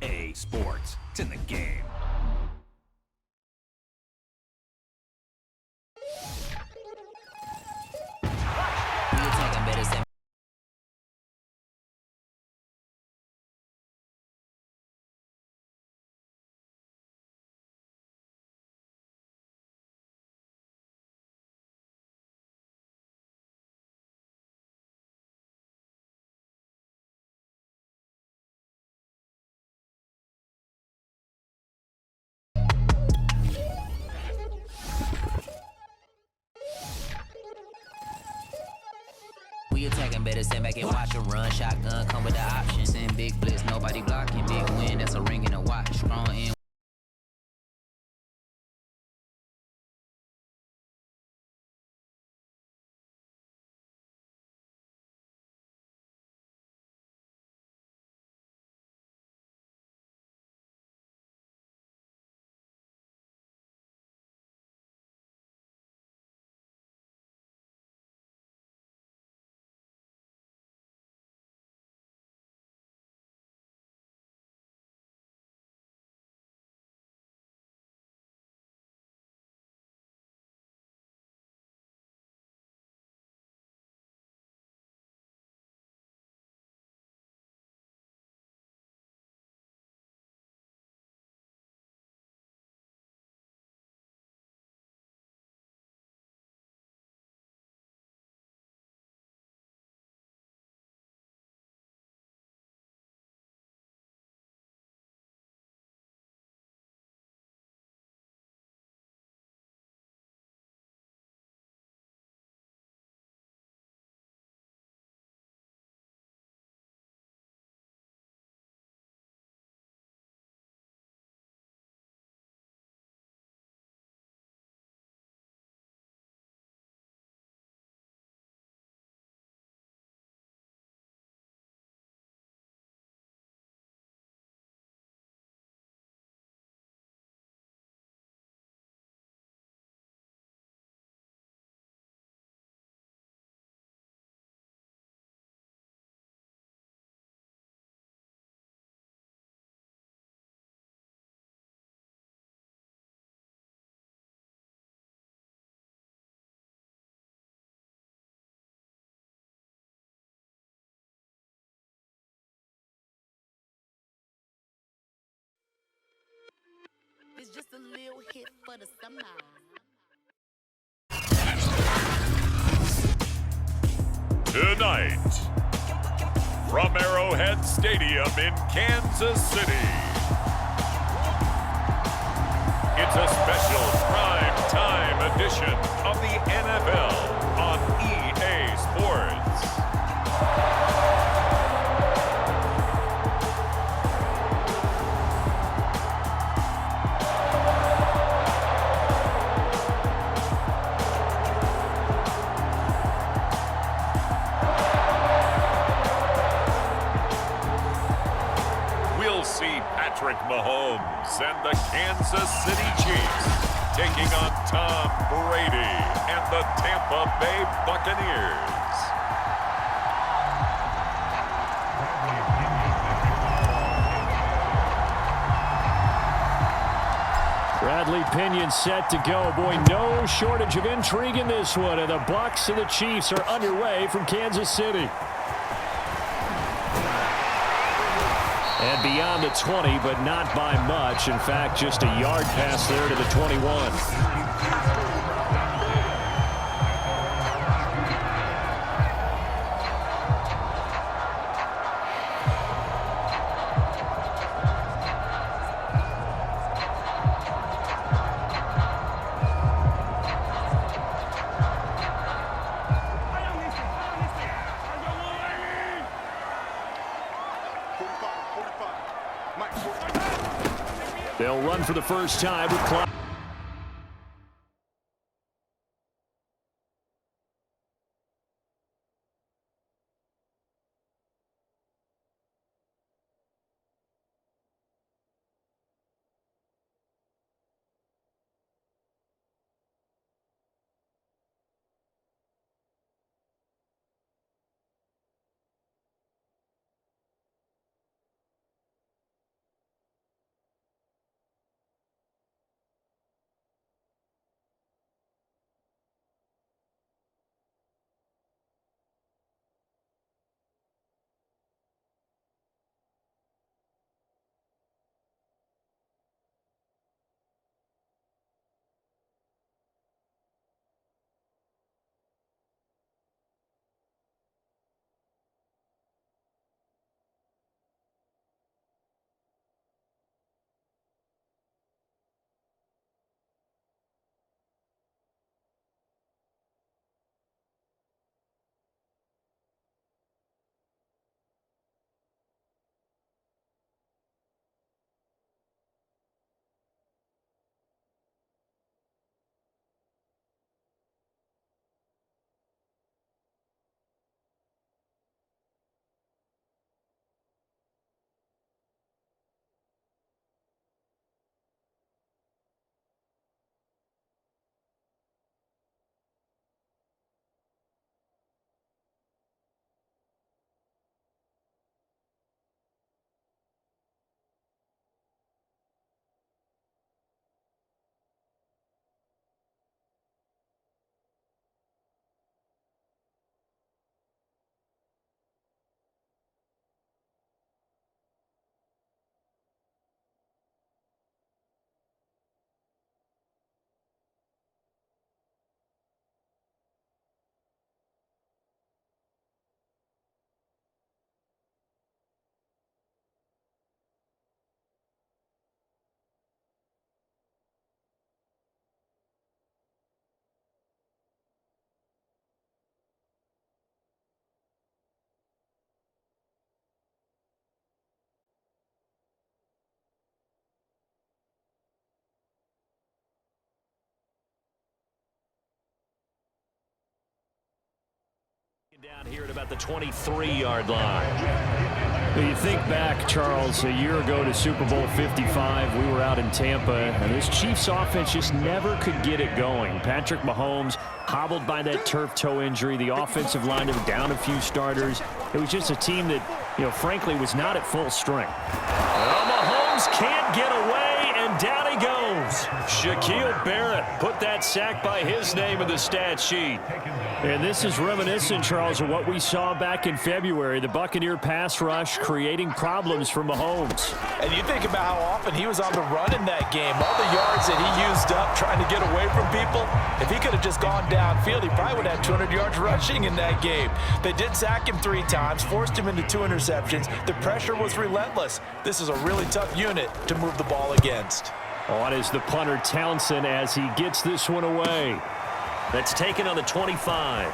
EA Sports. It's in the game. We attacking, better stand back and watch a run. Shotgun come with the option. Send big blitz, nobody blocking. Big win, that's a ring and a watch. Strong in. It's just a little hit for the summer. Tonight, from Arrowhead Stadium in Kansas City, it's a special prime time edition of the NFL on EA Sports. Patrick Mahomes and the Kansas City Chiefs taking on Tom Brady and the Tampa Bay Buccaneers. Bradley Pinion set to go. Boy, no shortage of intrigue in this one. And the Bucs and the Chiefs are underway from Kansas City. And beyond the 20, but not by much. In fact, just a yard pass there to the 21. They'll run for the first time with clock. Down here at about the 23-yard line. Well, you think back, Charles, a year ago to Super Bowl 55, we were out in Tampa, and this Chiefs offense just never could get it going. Patrick Mahomes hobbled by that turf toe injury. The offensive line was down a few starters. It was just a team that, frankly, was not at full strength. Well, Mahomes can't get away, and down he goes. Shaquille Barrett put that sack by his name in the stat sheet. And this is reminiscent, Charles, of what we saw back in February. The Buccaneer pass rush creating problems for Mahomes. And you think about how often he was on the run in that game. All the yards that he used up trying to get away from people. If he could have just gone downfield, he probably would have 200 yards rushing in that game. They did sack him 3 times, forced him into 2 interceptions. The pressure was relentless. This is a really tough unit to move the ball against. On is the punter Townsend as he gets this one away. That's taken on the 25.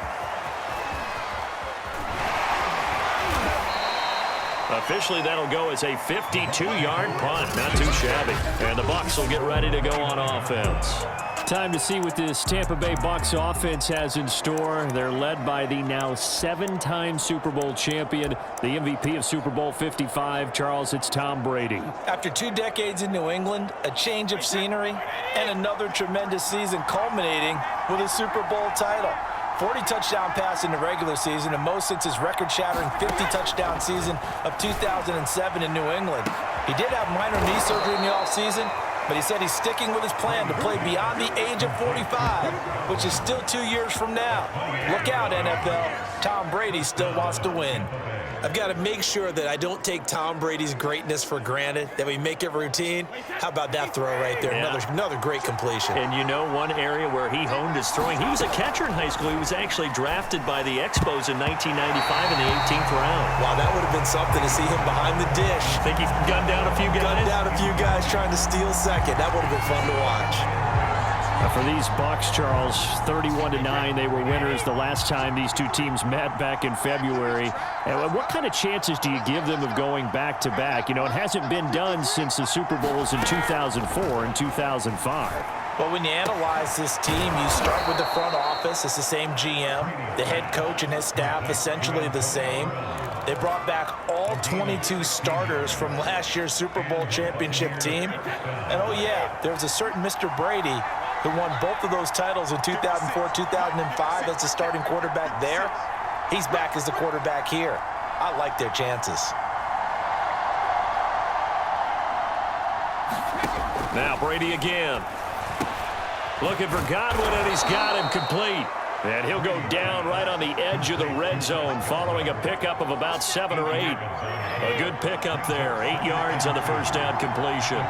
Officially, that'll go as a 52-yard punt. Not too shabby. And the Bucs will get ready to go on offense. Time to see what this Tampa Bay Bucs offense has in store. They're led by the now 7-time Super Bowl champion, the MVP of Super Bowl 55. Charles, it's Tom Brady. After 2 decades in New England, a change of scenery, and another tremendous season culminating with a Super Bowl title. 40 touchdown pass in the regular season, and most since his record-shattering 50-touchdown season of 2007 in New England. He did have minor knee surgery in the offseason, but he said he's sticking with his plan to play beyond the age of 45, which is still 2 years from now. Look out, NFL. Tom Brady still wants to win. I've got to make sure that I don't take Tom Brady's greatness for granted, that we make it routine. How about that throw right there? Yeah. Another great completion. And one area where he honed his throwing, he was a catcher in high school. He was actually drafted by the Expos in 1995 in the 18th round. Wow, that would have been something to see him behind the dish. Think he's gunned down a few guys? Gunned down a few guys trying to steal second. That would have been fun to watch. For these Bucs, Charles, 31-9, they were winners the last time these two teams met back in February. And what kind of chances do you give them of going back-to-back? It hasn't been done since the Super Bowls in 2004 and 2005. Well, when you analyze this team, you start with the front office. It's the same GM. The head coach and his staff essentially the same. They brought back all 22 starters from last year's Super Bowl championship team. And, oh, yeah, there was a certain Mr. Brady who won both of those titles in 2004, 2005 as the starting quarterback there. He's back as the quarterback here. I like their chances. Now Brady again. Looking for Godwin, and he's got him complete. And he'll go down right on the edge of the red zone following a pickup of about 7 or 8. A good pickup there. 8 yards on the first down completion.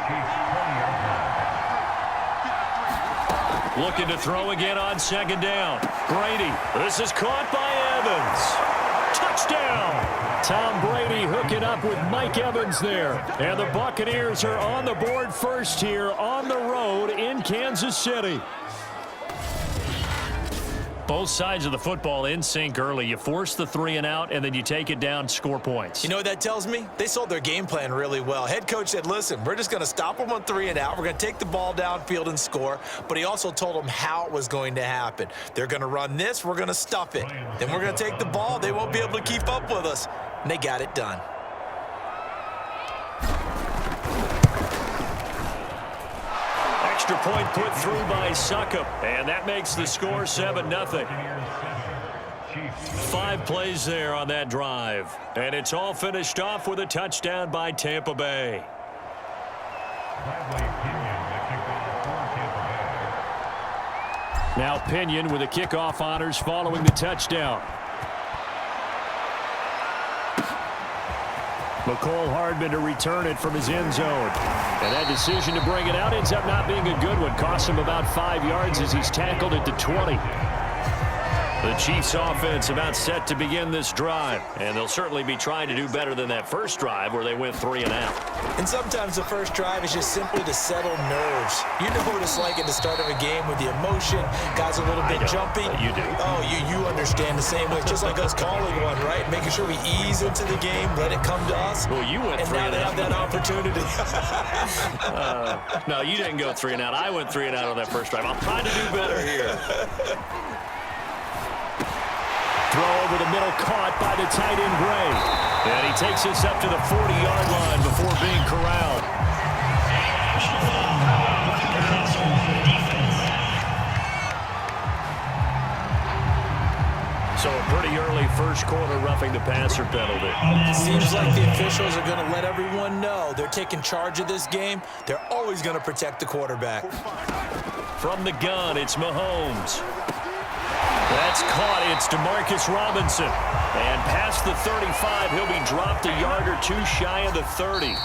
Looking to throw again on second down. Brady. This is caught by Evans. Touchdown. Tom Brady hooking up with Mike Evans there. And the Buccaneers are on the board first here on the road in Kansas City. Both sides of the football in sync early. You force the 3 and out, and then you take it down, score points. You know what that tells me? They sold their game plan really well. Head coach said, listen, we're just going to stop them on 3 and out. We're going to take the ball downfield and score. But he also told them how it was going to happen. They're going to run this. We're going to stuff it. Then we're going to take the ball. They won't be able to keep up with us. And they got it done. Extra point put through by Succop, and that makes the score 7-0. 5 plays there on that drive, and it's all finished off with a touchdown by Tampa Bay. Now Pinion with the kickoff honors following the touchdown. McCole Hardman to return it from his end zone. And that decision to bring it out ends up not being a good one. Costs him about 5 yards as he's tackled at the 20. The Chiefs offense about set to begin this drive. And they'll certainly be trying to do better than that first drive where they went 3 and out. And sometimes the first drive is just simply to settle nerves. You know what it's like at the start of a game with the emotion. Guys a little bit jumpy. You do. Oh, you understand the same way. It's just like us calling one, right? Making sure we ease into the game, let it come to us. Well, you went 3 and out. And now they have that opportunity. No, you didn't go 3 and out. I went 3 and out on that first drive. I'll try to do better here. Throw over the middle, caught by the tight end, Gray. And he takes us up to the 40-yard line before being corralled. So a pretty early first quarter roughing the passer penalty. Seems like the officials are going to let everyone know they're taking charge of this game. They're always going to protect the quarterback. From the gun, it's Mahomes. That's caught. It's DeMarcus Robinson. And past the 35, he'll be dropped a yard or two shy of the 30.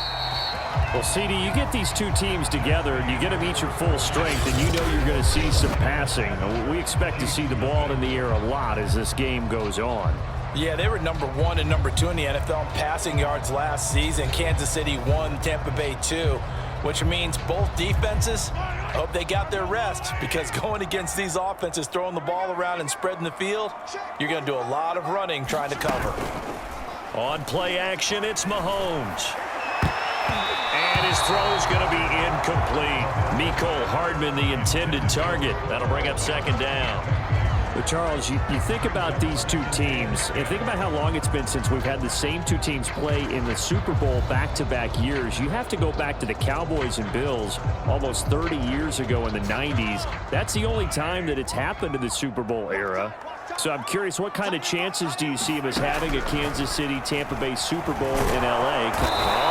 Well, CD, you get these two teams together, and you get them each at full strength, and you know you're going to see some passing. We expect to see the ball in the air a lot as this game goes on. Yeah, they were number 1 and number 2 in the NFL in passing yards last season. Kansas City 1, Tampa Bay 2, which means both defenses hope they got their rest, because going against these offenses, throwing the ball around and spreading the field, you're going to do a lot of running trying to cover. On play action, it's Mahomes. And his throw's going to be incomplete. Mecole Hardman, the intended target. That'll bring up second down. But Charles, you think about these two teams, and think about how long it's been since we've had the same two teams play in the Super Bowl back-to-back years. You have to go back to the Cowboys and Bills almost 30 years ago in the 90s. That's the only time that it's happened in the Super Bowl era. So I'm curious, what kind of chances do you see him as having a Kansas City, Tampa Bay Super Bowl in L.A.?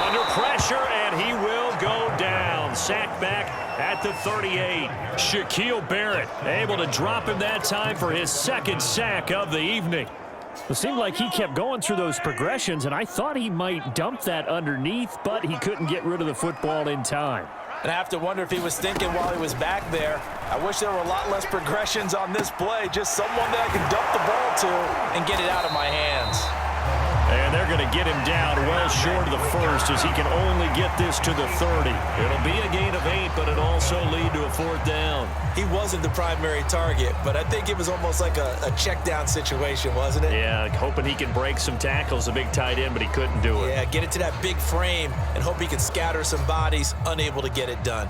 Under pressure, and he will go down. Sacked back at the 38. Shaquille Barrett able to drop him that time for his second sack of the evening. It seemed like he kept going through those progressions, and I thought he might dump that underneath, but he couldn't get rid of the football in time. And I have to wonder if he was thinking while he was back there, I wish there were a lot less progressions on this play, just someone that I can dump the ball to and get it out of my hands. And they're going to get him down well short of the first, as he can only get this to the 30. It'll be a gain of 8, but it'll also lead to a fourth down. He wasn't the primary target, but I think it was almost like a check down situation, wasn't it? Yeah, hoping he can break some tackles, a big tight end, but he couldn't do it. Yeah, get it to that big frame and hope he can scatter some bodies, unable to get it done.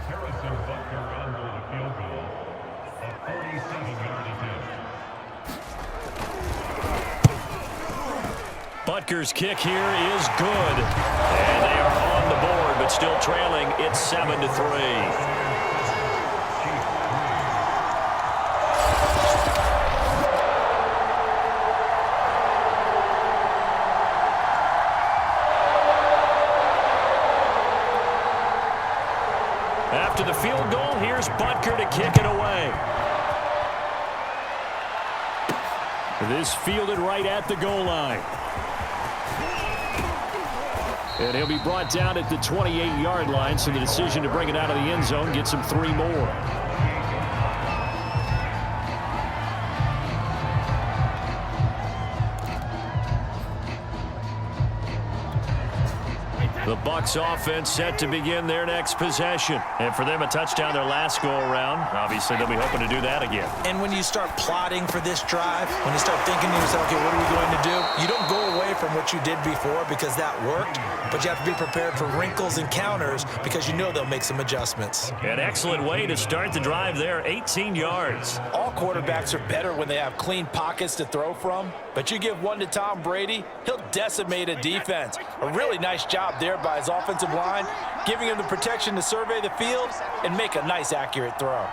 Butker's kick here is good. And they are on the board, but still trailing. It's 7-3. After the field goal, here's Butker to kick it away. This fielded right at the goal line. And he'll be brought down at the 28-yard line, so the decision to bring it out of the end zone gets him 3 more. The Bucs offense set to begin their next possession. And for them, a touchdown their last go-around. Obviously, they'll be hoping to do that again. And when you start plotting for this drive, when you start thinking to yourself, okay, what are we going to do? You don't go away from what you did before because that worked, but you have to be prepared for wrinkles and counters because you know they'll make some adjustments. An excellent way to start the drive there, 18 yards. All quarterbacks are better when they have clean pockets to throw from, but you give one to Tom Brady, he'll decimate a defense. A really nice job there by his offensive line, giving him the protection to survey the field and make a nice, accurate throw.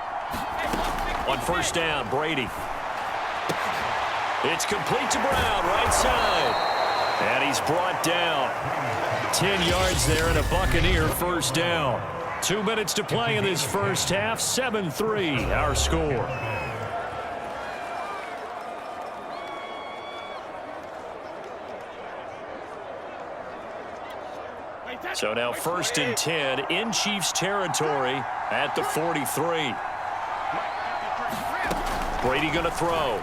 On first down, Brady. It's complete to Brown, right side. And he's brought down. 10 yards there and a Buccaneer first down. 2 minutes to play in this first half. 7-3, our score. So now 1st and 10 in Chiefs territory at the 43. Brady going to throw.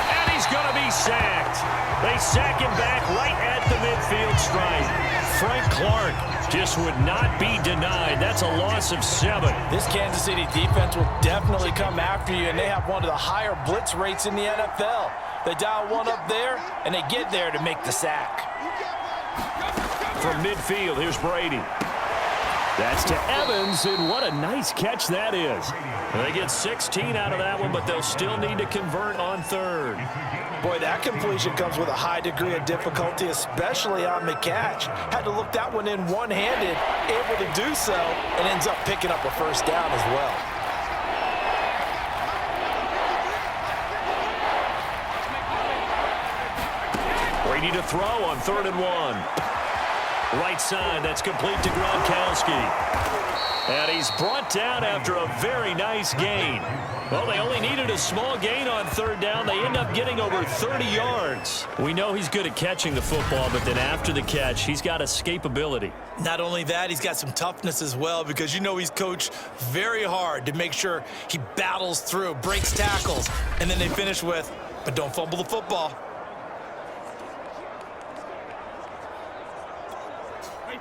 And he's going to be sacked. They sack him back right at the midfield stripe. Frank Clark just would not be denied. That's a loss of 7. This Kansas City defense will definitely come after you, and they have one of the higher blitz rates in the NFL. They dial one up there, and they get there to make the sack. From midfield, here's Brady. That's to Evans, and what a nice catch that is. They get 16 out of that one, but they'll still need to convert on third. Boy, that completion comes with a high degree of difficulty, especially on the catch. Had to look that one in one-handed, able to do so, and ends up picking up a first down as well. Brady to throw on 3rd and 1. Right side, that's complete to Gronkowski. And he's brought down after a very nice gain. Well, they only needed a small gain on 3rd down. They end up getting over 30 yards. We know he's good at catching the football, but then after the catch, he's got escapability. Not only that, he's got some toughness as well, because you know he's coached very hard to make sure he battles through, breaks tackles, and then they finish with, but don't fumble the football.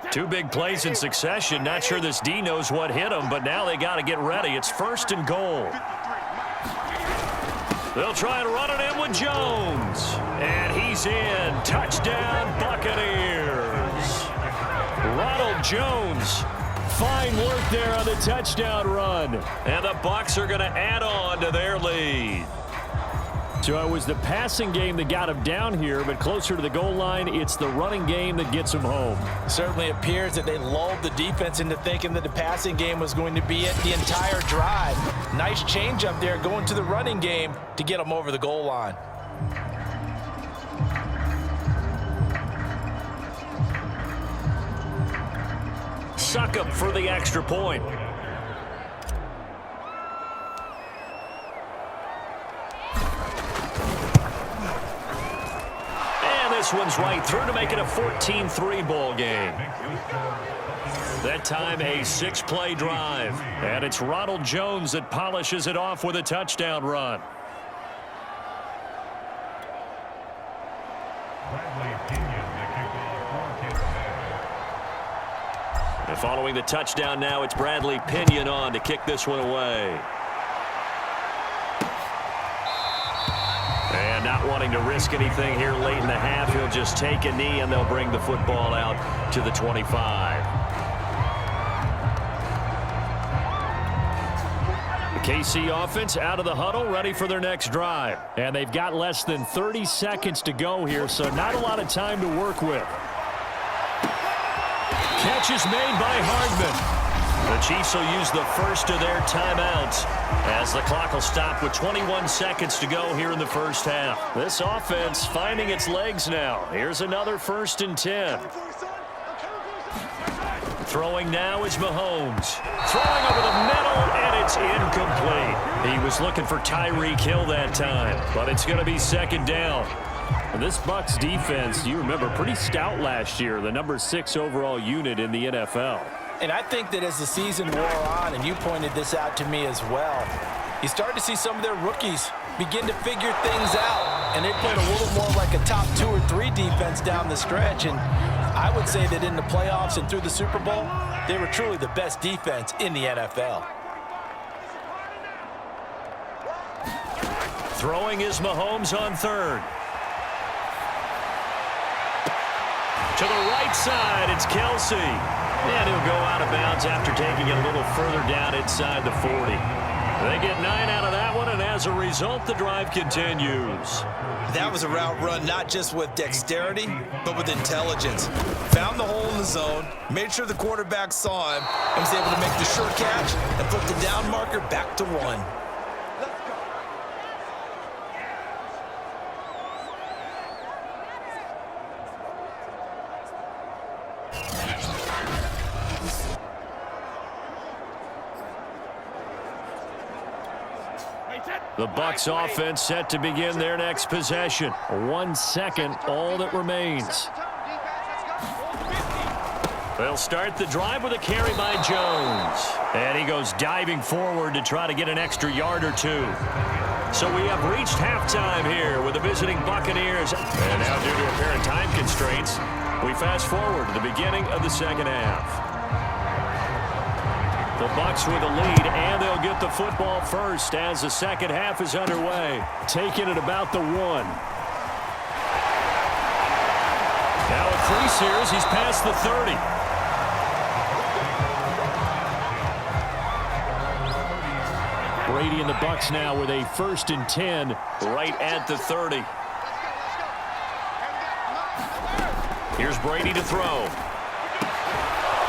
Two big plays in succession. Not sure this D knows what hit him, but now they got to get ready. It's 1st and goal. They'll try and run it in with Jones. And he's in. Touchdown, Buccaneers. Ronald Jones. Fine work there on the touchdown run. And the Bucs are going to add on to their lead. So it was the passing game that got him down here, but closer to the goal line, it's the running game that gets him home. Certainly appears that they lulled the defense into thinking that the passing game was going to be it the entire drive. Nice change up there going to the running game to get them over the goal line. Succop for the extra point. This one's right through to make it a 14-3 ball game. That time a 6-play drive. And it's Ronald Jones that polishes it off with a touchdown run. And following the touchdown now, it's Bradley Pinion on to kick this one away. And not wanting to risk anything here late in the half, he'll just take a knee and they'll bring the football out to the 25. The KC offense out of the huddle, ready for their next drive. And they've got less than 30 seconds to go here, so not a lot of time to work with. Catch is made by Hardman. The Chiefs will use the first of their timeouts as the clock will stop with 21 seconds to go here in the first half. This offense finding its legs now. Here's another 1st and 10. Throwing now is Mahomes. Throwing over the middle, and it's incomplete. He was looking for Tyreek Hill that time, but it's going to be 2nd down. And this Bucs defense, you remember, pretty stout last year, the number 6 overall unit in the NFL. And I think that as the season wore on, and you pointed this out to me as well, you start to see some of their rookies begin to figure things out. And they played a little more like a top 2 or 3 defense down the stretch. And I would say that in the playoffs and through the Super Bowl, they were truly the best defense in the NFL. Throwing is Mahomes on 3rd. To the right side, it's Kelsey. And he'll go out of bounds after taking it a little further down inside the 40. They get 9 out of that one, and as a result, the drive continues. That was a route run not just with dexterity, but with intelligence. Found the hole in the zone, made sure the quarterback saw him, and was able to make the sure catch and put the down marker back to 1. The Bucs offense set to begin their next possession. 1 second, all that remains. They'll start the drive with a carry by Jones. And he goes diving forward to try to get an extra yard or 2. So we have reached halftime here with the visiting Buccaneers. And now due to apparent time constraints, we fast forward to the beginning of the second half. The Bucs with a lead, and they'll get the football first as the second half is underway. Taking it about the 1. Now with 3 series, he's past the 30. Brady and the Bucs now with a 1st and 10 right at the 30. Here's Brady to throw.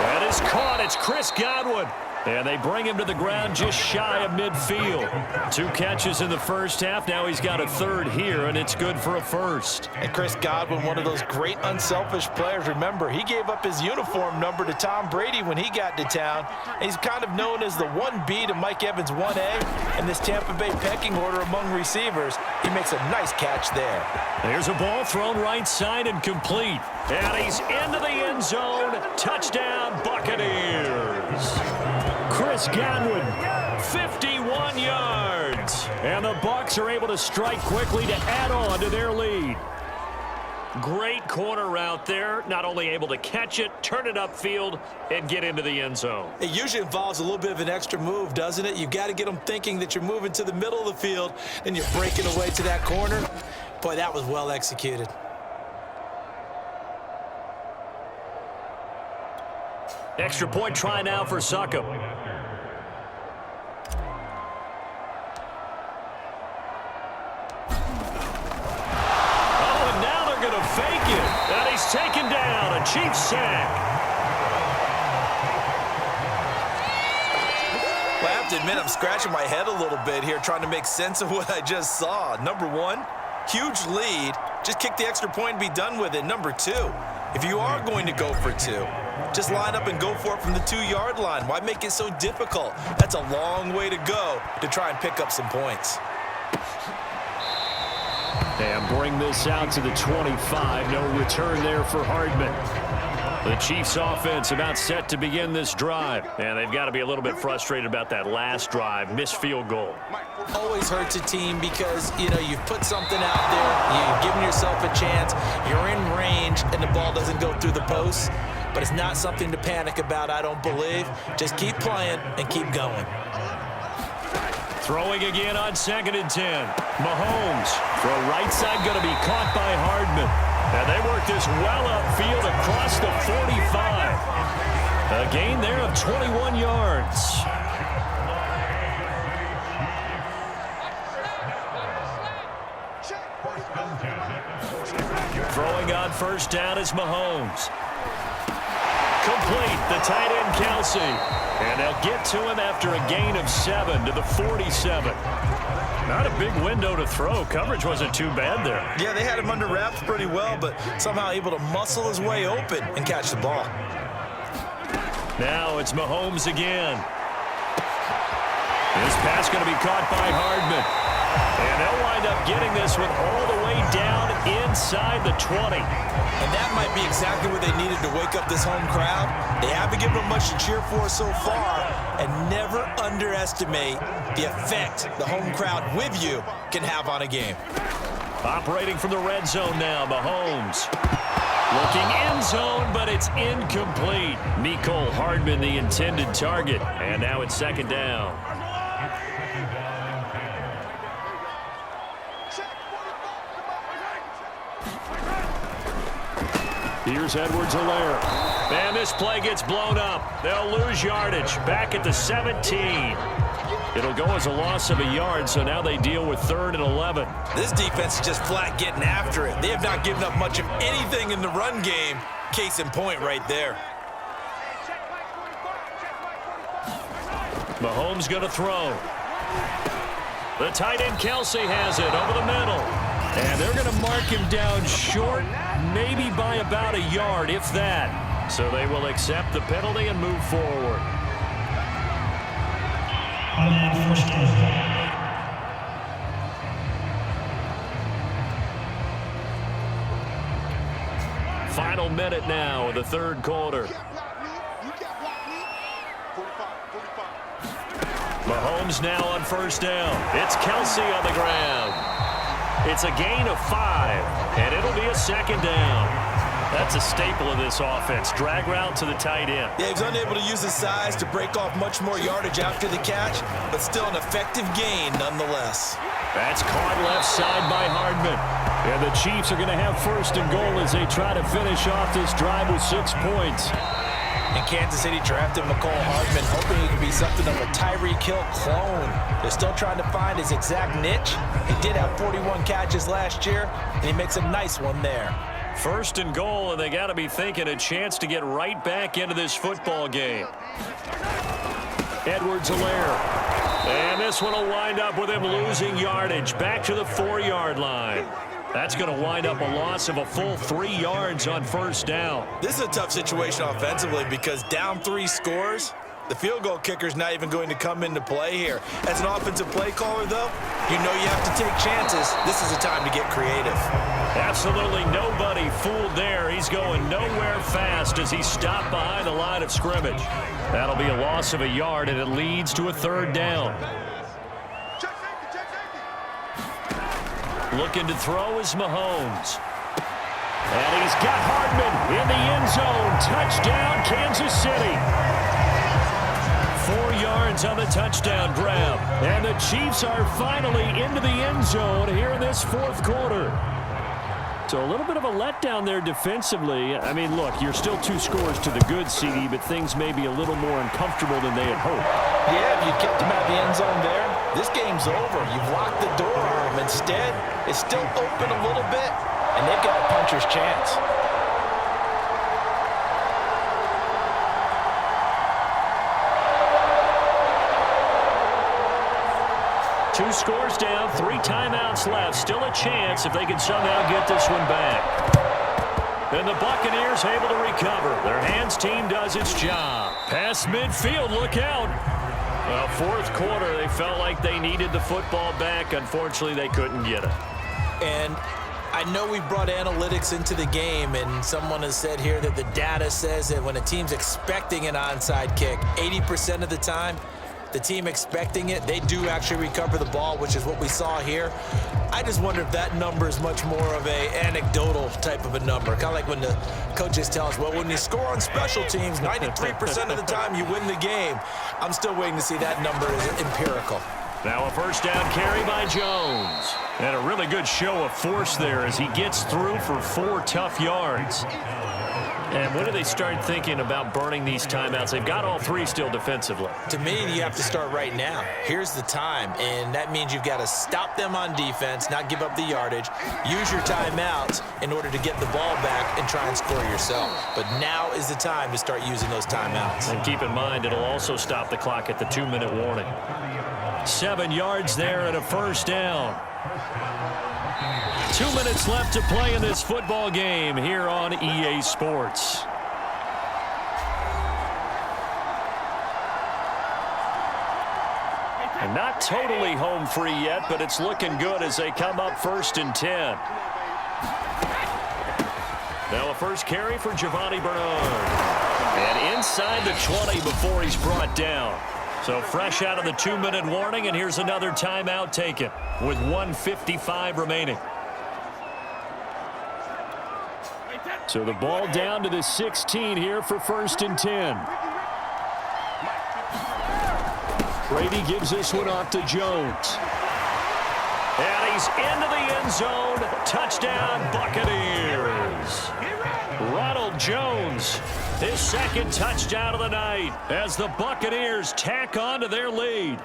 That is caught. It's Chris Godwin. And they bring him to the ground just shy of midfield. 2 catches in the first half. Now he's got a 3rd here, and it's good for a 1st. And Chris Godwin, one of those great unselfish players. Remember, he gave up his uniform number to Tom Brady when he got to town. He's kind of known as the 1B to Mike Evans' 1A in this Tampa Bay pecking order among receivers. He makes a nice catch there. There's a ball thrown right side and complete. And he's into the end zone. Touchdown, Buccaneers. Chris Godwin, 51 yards. And the Bucs are able to strike quickly to add on to their lead. Great corner route there. Not only able to catch it, turn it upfield, and get into the end zone. It usually involves a little bit of an extra move, doesn't it? You've got to get them thinking that you're moving to the middle of the field, and you're breaking away to that corner. Boy, that was well executed. Extra point try now for Succop. Fake it, and he's taken down. A Chiefs sack. Well, I have to admit, I'm scratching my head a little bit here trying to make sense of what I just saw. Number 1, huge lead. Just kick the extra point and be done with it. Number 2, if you are going to go for 2, just line up and go for it from the 2-yard line. Why make it so difficult? That's a long way to go to try and pick up some points. And bring this out to the 25. No return there for Hardman. The Chiefs offense about set to begin this drive. And they've got to be a little bit frustrated about that last drive. Missed field goal. Always hurts a team because, you know, you've put something out there. You've given yourself a chance. You're in range, and the ball doesn't go through the posts. But it's not something to panic about, I don't believe. Just keep playing and keep going. Throwing again on 2nd and 10. Mahomes. Throw right side going to be caught by Hardman. And they work this well upfield across the 45. A gain there of 21 yards. Throwing on 1st down is Mahomes. Complete, the tight end Kelsey. And they'll get to him after a gain of 7 to the 47. Not a big window to throw. Coverage wasn't too bad there. Yeah, they had him under wraps pretty well, but somehow able to muscle his way open and catch the ball. Now it's Mahomes again. This pass going to be caught by Hardman. And they'll wind up getting this one all the way down inside the 20. And that might be exactly what they needed to wake up this home crowd. They haven't given them much to cheer for so far, and never underestimate the effect the home crowd with you can have on a game. Operating from the red zone now, Mahomes. Looking end zone, but it's incomplete. Mecole Hardman, the intended target. And now it's 2nd down. Here's Edwards-Helaire. And this play gets blown up. They'll lose yardage. Back at the 17. It'll go as a loss of a yard, so now they deal with 3rd and 11. This defense is just flat getting after it. They have not given up much of anything in the run game. Case in point right there. Mahomes going to throw. The tight end Kelsey has it over the middle. And they're going to mark him down short, maybe by about a yard, if that. So they will accept the penalty and move forward. Final minute now of the 3rd quarter. Mahomes now on 1st down. It's Kelsey on the ground. It's a gain of 5, and it'll be a 2nd down. That's a staple of this offense. Drag route to the tight end. Yeah, he was unable to use his size to break off much more yardage after the catch, but still an effective gain nonetheless. That's caught left side by Hardman. And the Chiefs are going to have 1st and goal as they try to finish off this drive with 6 points. And Kansas City drafted McCole Hardman, hoping he could be something of a Tyreek Hill clone. They're still trying to find his exact niche. He did have 41 catches last year, and he makes a nice one there. First and goal, and they got to be thinking a chance to get right back into this football game. Edwards-Helaire. And this one will wind up with him losing yardage back to the 4-yard line. That's going to wind up a loss of a full 3 yards on first down. This is a tough situation offensively because down 3 scores, the field goal kicker's not even going to come into play here. As an offensive play caller, though, you know you have to take chances. This is a time to get creative. Absolutely nobody fooled there. He's going nowhere fast as he's stopped behind the line of scrimmage. That'll be a loss of a yard, and it leads to a 3rd down. Looking to throw is Mahomes. And he's got Hardman in the end zone. Touchdown, Kansas City. 4 yards on the touchdown grab. And the Chiefs are finally into the end zone here in this 4th quarter. So a little bit of a letdown there defensively. I mean, look, you're still 2 scores to the good, CD, but things may be a little more uncomfortable than they had hoped. Yeah, if you kept him out of the end zone there, this game's over. You've locked the door on him. Instead, it's still open a little bit, and they've got a puncher's chance. Two scores down, 3 timeouts left. Still a chance if they can somehow get this one back. And the Buccaneers able to recover. Their hands team does its job. Past midfield, look out. Well, 4th quarter, they felt like they needed the football back. Unfortunately, they couldn't get it. And I know we brought analytics into the game, and someone has said here that the data says that when a team's expecting an onside kick, 80% of the time, the team expecting it, they do actually recover the ball, which is what we saw here. I just wonder if that number is much more of a anecdotal type of a number. Kind of like when the coaches tell us, well, when you score on special teams, 93% of the time you win the game. I'm still waiting to see that number is empirical. Now a first down carry by Jones. And a really good show of force there as he gets through for 4 tough yards. And when do they start thinking about burning these timeouts? They've got all 3 still defensively. To me, you have to start right now. Here's the time, and that means you've got to stop them on defense, not give up the yardage, use your timeouts in order to get the ball back and try and score yourself. But now is the time to start using those timeouts. And keep in mind, it'll also stop the clock at the 2-minute warning. 7 yards there and a first down. 2 minutes left to play in this football game here on EA Sports. And not totally home free yet, but it's looking good as they come up 1st and 10. Now a first carry for Giovanni Bernard. And inside the 20 before he's brought down. So fresh out of the 2-minute warning, and here's another timeout taken with 1:55 remaining. So the ball down to the 16 here for 1st and 10. Brady gives this one off to Jones. And he's into the end zone. Touchdown, Buccaneers. Ronald Jones, his 2nd touchdown of the night as the Buccaneers tack on to their lead.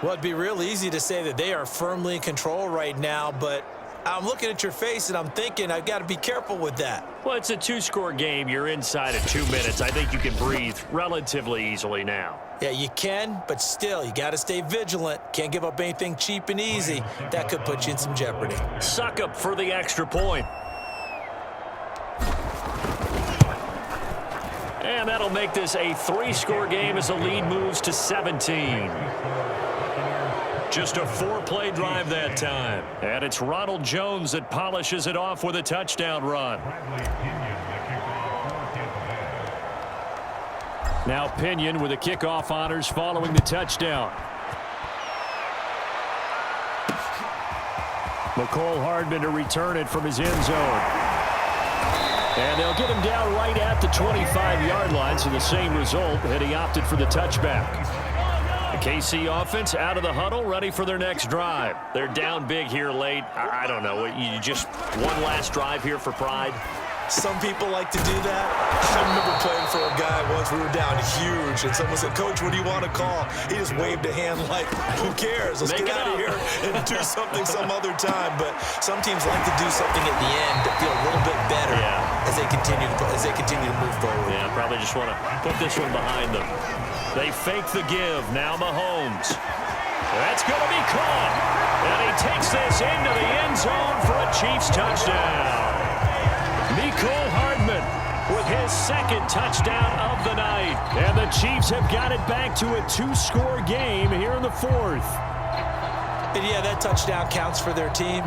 Well, it'd be real easy to say that they are firmly in control right now, but I'm looking at your face and I'm thinking I've got to be careful with that. Well, it's a 2-score game. You're inside of 2 minutes. I think you can breathe relatively easily now. Yeah, you can, but still, you got to stay vigilant. Can't give up anything cheap and easy. That could put you in some jeopardy. Suck up for the extra point. And that'll make this a 3-score game as the lead moves to 17. Just a 4-play drive that time. And it's Ronald Jones that polishes it off with a touchdown run. Now Pinion with the kickoff honors following the touchdown. McCole Hardman to return it from his end zone. And they'll get him down right at the 25-yard line, so the same result, had he opted for the touchback. The KC offense out of the huddle, ready for their next drive. They're down big here late. I don't know. You just one last drive here for pride? Some people like to do that. I remember playing for a guy once. We were down huge, and someone said, "Coach, what do you want to call?" He just waved a hand like, "Who cares? Let's get out of here and do something some other time." But some teams like to do something at the end to feel a little bit better as they continue to move forward. Yeah, probably just want to put this one behind them. They fake the give. Now Mahomes. That's going to be caught. And he takes this into the end zone for a Chiefs touchdown. Mecole Hardman with his second touchdown of the night. And the Chiefs have got it back to a 2-score game here in the fourth. And yeah, that touchdown counts for their team,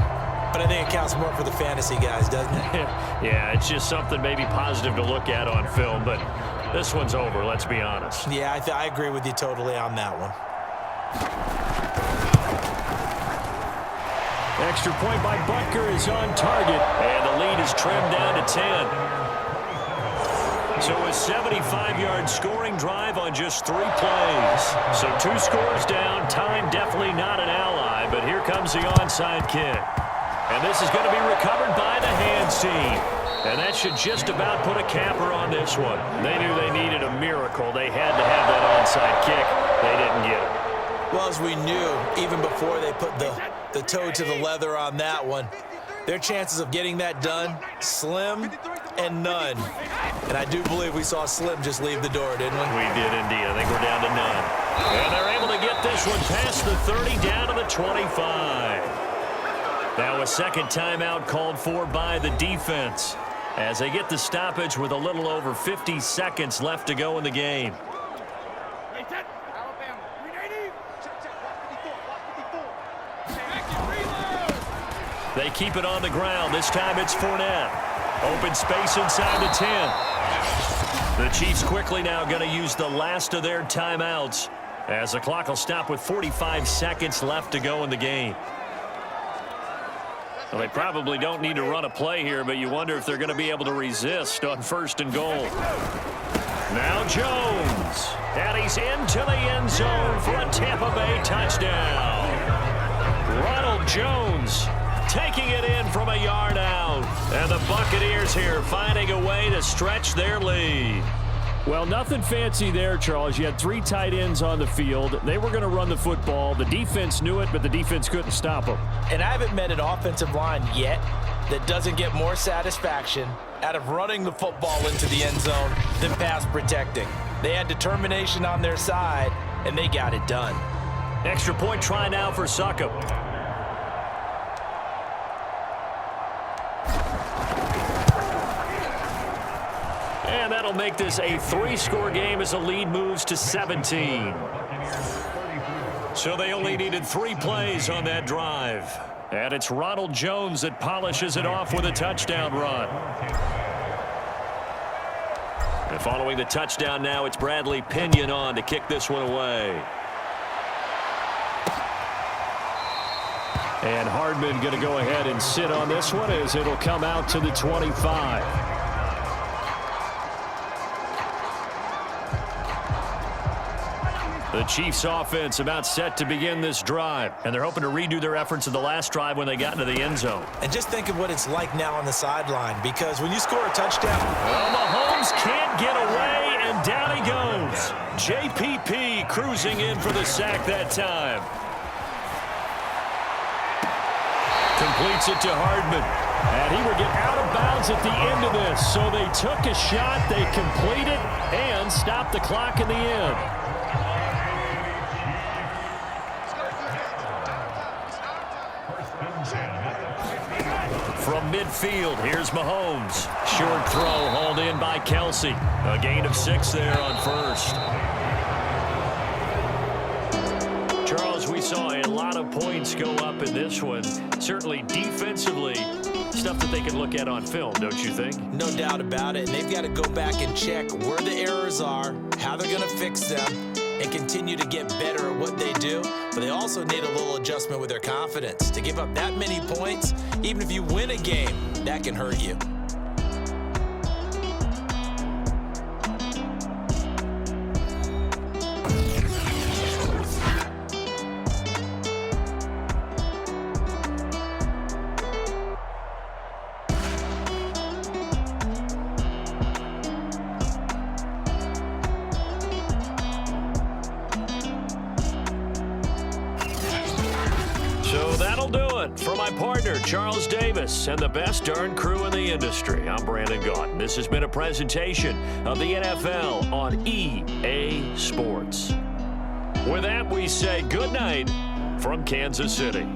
but I think it counts more for the fantasy guys, doesn't it? Yeah, it's just something maybe positive to look at on film, but this one's over, let's be honest. Yeah, I agree with you totally on that one. Extra point by Butker is on target, and the lead is trimmed down to 10. So a 75-yard scoring drive on just 3 plays. So 2 scores down, time definitely not an ally, but here comes the onside kick. And this is going to be recovered by the hands team. And that should just about put a capper on this one. They knew they needed a miracle. They had to have that onside kick. They didn't get it. Well, as we knew, even before they put the toe to the leather on that one, their chances of getting that done, slim and none. And I do believe we saw Slim just leave the door, didn't we? We did indeed. I think we're down to none. And they're able to get this one past the 30 down to the 25. Now a second timeout called for by the defense as they get the stoppage with a little over 50 seconds left to go in the game. They keep it on the ground. This time it's Fournette. Open space inside the 10. The Chiefs quickly now going to use the last of their timeouts as the clock will stop with 45 seconds left to go in the game. Well, they probably don't need to run a play here, but you wonder if they're going to be able to resist on 1st and goal. Now Jones. And he's into the end zone for a Tampa Bay touchdown. Ronald Jones taking it in from a yard out. And the Buccaneers here finding a way to stretch their lead. Well, nothing fancy there, Charles. You had 3 tight ends on the field. They were going to run the football. The defense knew it, but the defense couldn't stop them. And I haven't met an offensive line yet that doesn't get more satisfaction out of running the football into the end zone than pass protecting. They had determination on their side, and they got it done. Extra point try now for Succop. And that'll make this a 3-score game as the lead moves to 17. So they only needed 3 plays on that drive. And it's Ronald Jones that polishes it off with a touchdown run. And following the touchdown now, it's Bradley Pinion on to kick this one away. And Hardman going to go ahead and sit on this one as it'll come out to the 25. The Chiefs offense about set to begin this drive, and they're hoping to redo their efforts of the last drive when they got into the end zone. And just think of what it's like now on the sideline, because when you score a touchdown... Well, Mahomes can't get away, and down he goes. JPP cruising in for the sack that time. Completes it to Hardman. And he would get out of bounds at the end of this. So they took a shot, they complete it, and stopped the clock in the end. From midfield, here's Mahomes. Short throw hauled in by Kelsey. A gain of 6 there on first. Charles, we saw a lot of points go up in this one. Certainly defensively, stuff that they can look at on film, don't you think? No doubt about it. And they've got to go back and check where the errors are, how they're going to fix them, and continue to get better at what they do. But they also need a little adjustment with their confidence. To give up that many points, even if you win a game, that can hurt you. For my partner, Charles Davis, and the best darn crew in the industry, I'm Brandon Gaudin. This has been a presentation of the NFL on EA Sports. With that, we say good night from Kansas City.